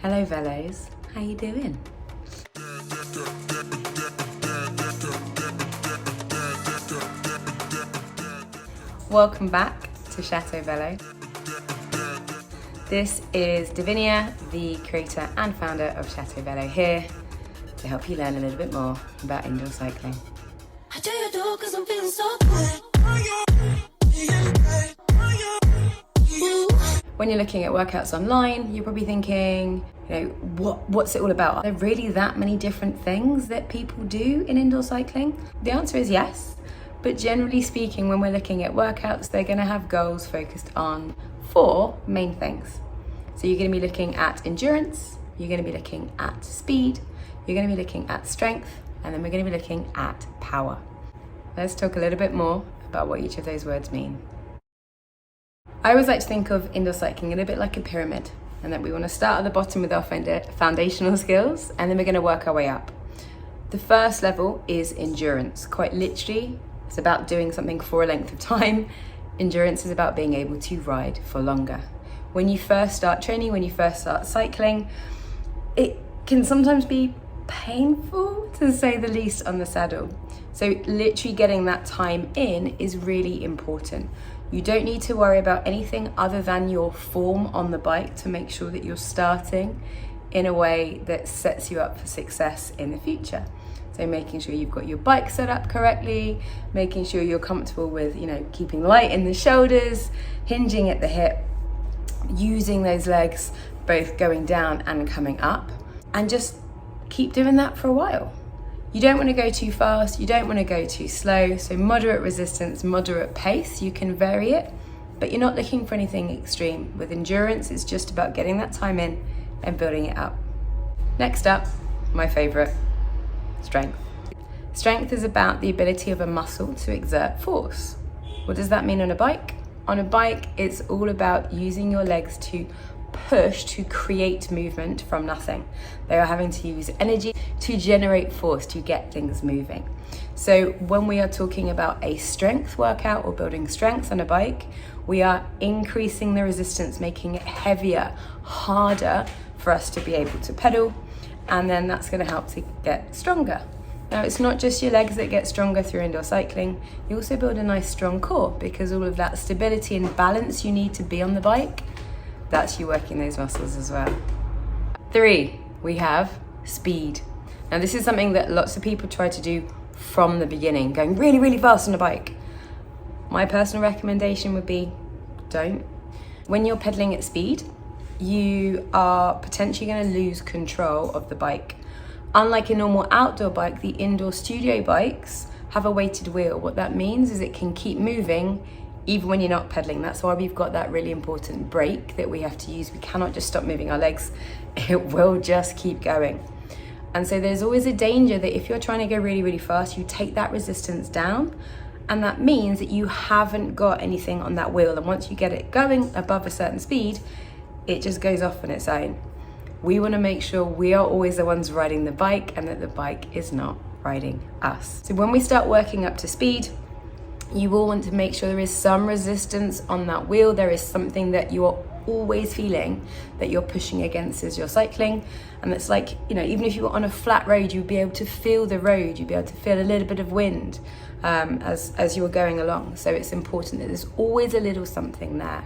Hello Velos, how you doing? Welcome back to Chateau Velo. This is Davinia, the creator and founder of Chateau Velo, here to help you learn a little bit more about indoor cycling. When you're looking at workouts online, you're probably thinking, what's it all about? Are there really that many different things that people do in indoor cycling? The answer is yes, but generally speaking, when we're looking at workouts, they're going to have goals focused on 4 main things. So you're going to be looking at endurance, you're going to be looking at speed, you're going to be looking at strength, and then we're going to be looking at power. Let's talk a little bit more about what each of those words mean. I always like to think of indoor cycling a little bit like a pyramid, and that we want to start at the bottom with our foundational skills, and then we're going to work our way up. The first level is endurance. Quite literally, it's about doing something for a length of time. Endurance is about being able to ride for longer. When you first start training, when you first start cycling, it can sometimes be painful, to say the least, on the saddle. So literally getting that time in is really important. You don't need to worry about anything other than your form on the bike to make sure that you're starting in a way that sets you up for success in the future. So making sure you've got your bike set up correctly, making sure you're comfortable with, keeping light in the shoulders, hinging at the hip, using those legs both going down and coming up, and just keep doing that for a while. You don't want to go too fast, you don't want to go too slow, so moderate resistance, moderate pace, you can vary it, but you're not looking for anything extreme. With endurance, it's just about getting that time in and building it up. Next up, my favorite, strength. Strength is about the ability of a muscle to exert force. What does that mean on a bike? On a bike, it's all about using your legs to push, to create movement from nothing. They are having to use energy to generate force to get things moving. So when we are talking about a strength workout or building strength on a bike, we are increasing the resistance, making it heavier, harder for us to be able to pedal, and then that's going to help to get stronger. Now, it's not just your legs that get stronger through indoor cycling. You also build a nice strong core, because all of that stability and balance you need to be on the bike, that's you working those muscles as well. 3, we have speed. Now, this is something that lots of people try to do from the beginning, going really, really fast on a bike. My personal recommendation would be, don't. When you're pedaling at speed, you are potentially going to lose control of the bike. Unlike a normal outdoor bike, the indoor studio bikes have a weighted wheel. What that means is it can keep moving even when you're not pedaling. That's why we've got that really important brake that we have to use. We cannot just stop moving our legs. It will just keep going. And so there's always a danger that if you're trying to go really, really fast, you take that resistance down, and that means that you haven't got anything on that wheel. And once you get it going above a certain speed, it just goes off on its own. We want to make sure we are always the ones riding the bike and that the bike is not riding us. So when we start working up to speed, you will want to make sure there is some resistance on that wheel. There is something that you are always feeling that you're pushing against as you're cycling. And it's like, even if you were on a flat road, you'd be able to feel the road, you'd be able to feel a little bit of wind as you were going along. So it's important that there's always a little something there.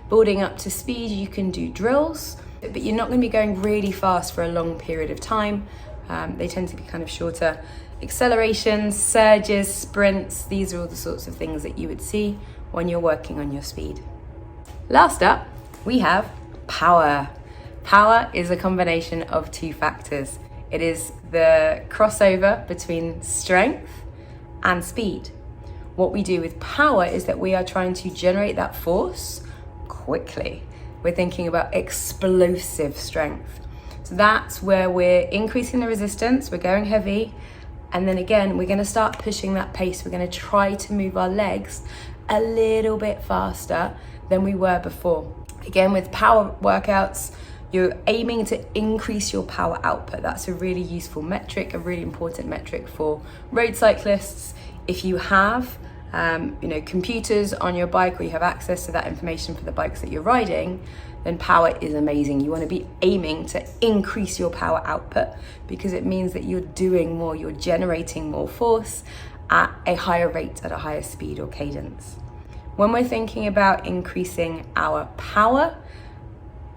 Building up to speed, you can do drills, but you're not going to be going really fast for a long period of time. They tend to be kind of shorter. Accelerations, surges, sprints, these are all the sorts of things that you would see when you're working on your speed. Last up, we have power. Power is a combination of 2 factors. It is the crossover between strength and speed. What we do with power is that we are trying to generate that force quickly. We're thinking about explosive strength. So that's where we're increasing the resistance, we're going heavy, and then again, we're gonna start pushing that pace. We're gonna try to move our legs a little bit faster than we were before. Again, with power workouts, you're aiming to increase your power output. That's a really useful metric, a really important metric for road cyclists. If you have computers on your bike, or you have access to that information for the bikes that you're riding, then power is amazing. You want to be aiming to increase your power output because it means that you're doing more, you're generating more force at a higher rate, at a higher speed or cadence. When we're thinking about increasing our power,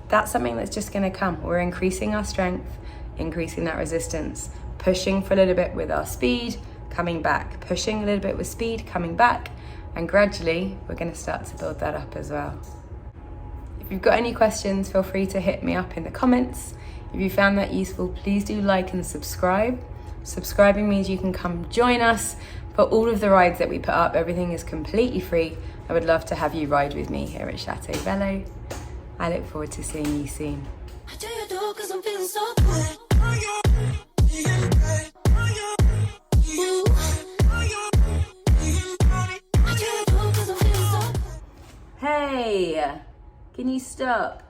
that's something that's just going to come. We're increasing our strength, increasing that resistance, pushing for a little bit with our speed, coming back, pushing a little bit with speed, coming back, and gradually we're going to start to build that up as well. If you've got any questions, feel free to hit me up in the comments. If you found that useful, please do like and subscribe. Subscribing means you can come join us for all of the rides that we put up. Everything is completely free. I would love to have you ride with me here at Chateau Velo. I look forward to seeing you soon. Hey, can you stop?